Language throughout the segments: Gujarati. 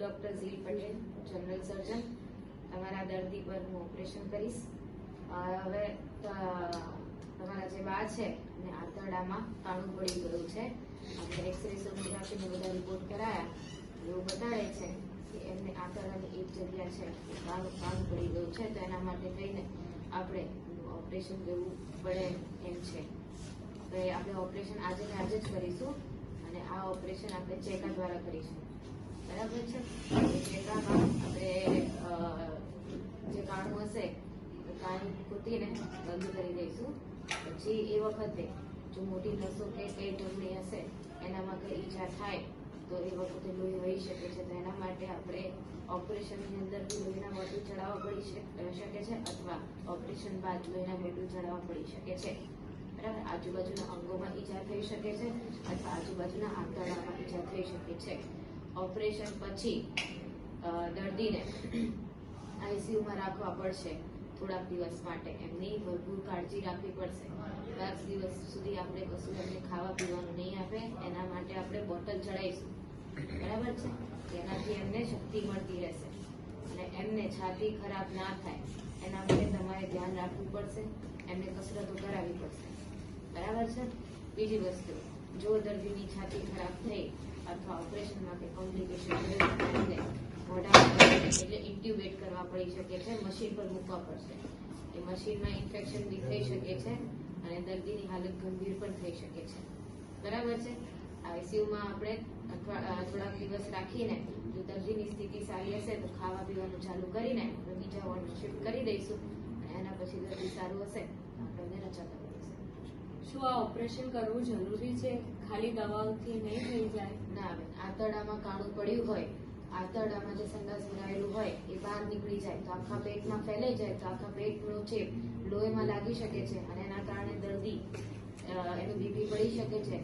ડોક્ટર ઝીલ પટેલ, જનરલ સર્જન. તમારા દર્દી પર હું ઓપરેશન કરીશ. હવે તમારા જે બા છે એને આંતરડામાં કાણું પડી ગયું છે. આપણે એક્સરે સોનોગ્રાફી ને બધા રિપોર્ટ કરાયા, એવું બતાડે છે કે એમને આંતરડાની એક જગ્યા છે કાણું પડી ગયું છે. તો એના માટે થઈને આપણે ઓપરેશન કરવું પડે એમ છે. તો આપણે ઓપરેશન આજે ને આજે જ કરીશું અને આ ઓપરેશન આપણે ચેકા દ્વારા કરીશું. બરાબર છે? ચેકામાં આપણે જે કાણું હશે કાણું કૂટીને બંધ કરી દઈશું. પછી એ વખતે જો મોટી નસો કે કઈ ટુકડી હશે એનામાં કઈ ઈજા થાય તો એ વખતે લોહી વહી શકે છે. તો એના માટે આપણે ઓપરેશનની અંદર લોહીના મોઢું ચડાવવા પડી શકે છે અથવા ઓપરેશન બાદ લોહીના મોઢું ચડાવવા પડી શકે છે. બરાબર? આજુબાજુના અંગોમાં ઈજા થઈ શકે છે અથવા આજુબાજુના આંતરડામાં ઈજા થઈ શકે છે. ઓપરેશન પછી દર્દીને આઈસીયુમાં રાખવા પડશે થોડાક દિવસ માટે. એમની ભરપૂર કાળજી રાખવી પડશે. 10 દિવસ સુધી આપણે કશું એમને ખાવા પીવાનું નહીં આપે. એના માટે આપણે બોટલ ચડાવીશું. બરાબર છે? એનાથી એમને શક્તિ મળતી રહેશે અને એમને છાતી ખરાબ ના થાય એના માટે તમારે ધ્યાન રાખવું પડશે. એમને કસરતો કરાવવી પડશે. બરાબર છે? બીજી વસ્તુ, જો દર્દીની છાતી ખરાબ થઈ અથવા ઓપરેશનમાં કે કોમ્પ્લિકેશન મોઢામાં એટલે ઇન્ટ્યુબેટ કરવા પડી શકે છે, મશીન પર મૂકવા પડશે. એ મશીનમાં ઇન્ફેક્શન બી થઈ શકે છે અને દર્દીની હાલત ગંભીર પણ થઈ શકે છે. બરાબર છે? આઈસીયુમાં આપણે થોડાક દિવસ રાખીને જો દર્દીની સ્થિતિ સારી હશે તો ખાવા પીવાનું ચાલુ કરીને આપણે બીજા વોર્ડ શિફ્ટ કરી દઈશું અને એના પછી દર્દી સારું હશે તો આપણે એને રજા કરી દઈશું. શું આ ઓપરેશન કરવું જરૂરી છે? ખાલી દવાઓથી નહીં થઈ જાય? ના આવે. આંતરડામાં કાણું પડ્યું હોય, આંતરડામાં જે સંડાસ ભરાયેલું હોય એ બહાર નીકળી જાય તો આખા પેટમાં ફેલાઈ જાય તો આખા પેટનો ચેપ લોહીમાં લાગી શકે છે અને એના કારણે દર્દી એનું બીપી પડી શકે છે.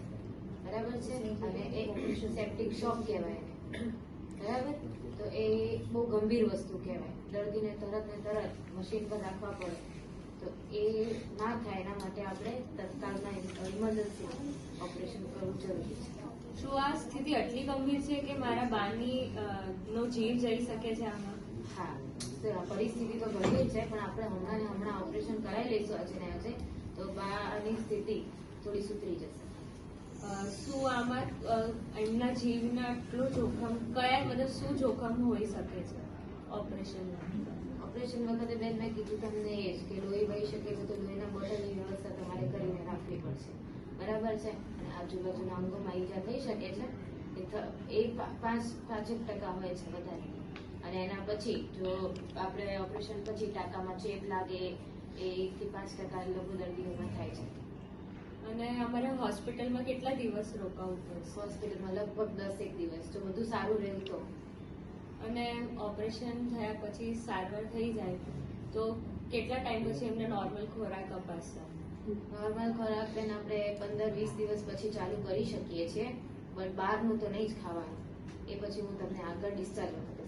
બરાબર છે? અને એ સેપ્ટિક શોક કહેવાય એને. બરાબર? તો એ બહુ ગંભીર વસ્તુ કહેવાય. દર્દીને તરત ને તરત મશીન પર રાખવા પડે. તો એ ના થાય એના માટે આપણે તત્કાળમાં ઇમરજન્સી ઓપરેશન કરવું જરૂરી છે. શું આ સ્થિતિ આટલી ગંભીર છે કે મારા બાની નો જીવ જઈ શકે છે આમાં? હા, પરિસ્થિતિ તો ગંભીર છે પણ આપણે હમણાં ઓપરેશન કરાવી લઈશું આજે ને આજે તો બાની સ્થિતિ થોડી સુધરી જશે. શું આમાં એમના જીવના આટલું જોખમ શું જોખમ હોઈ શકે છે ઓપરેશનમાં? ઓપરેશન વખતે બેન મેં કીધું તમને એ જ કે લોહી વહી શકે છે તો લોહીના બોટલની વ્યવસ્થા તમારે કરીને રાખવી પડશે. બરાબર છે? અને આજુબાજુના અંગોમાં ઈજા થઈ શકે છે એ 5% હોય છે વધારે. અને એના પછી જો આપણે ઓપરેશન પછી ટાંકામાં ચેપ લાગે એ 1 થી 5% લોકો દર્દીઓમાં થાય છે. અને અમારે હોસ્પિટલમાં કેટલા દિવસ રોકાવું પડશે? હોસ્પિટલમાં લગભગ 10 દિવસ જો બધું સારું રહ્યું તો. અને ઓપરેશન થયા પછી સારવાર થઈ જાય તો કેટલા ટાઈમ પછી એમને નોર્મલ ખોરાક અપાશે? નોર્મલ ખોરાક બેન આપણે 15-20 દિવસ પછી ચાલુ કરી શકીએ છીએ પણ બહારનું તો નહીં જ ખાવાનું. એ પછી હું તમને આગળ ડિસ્ચાર્જ વખતે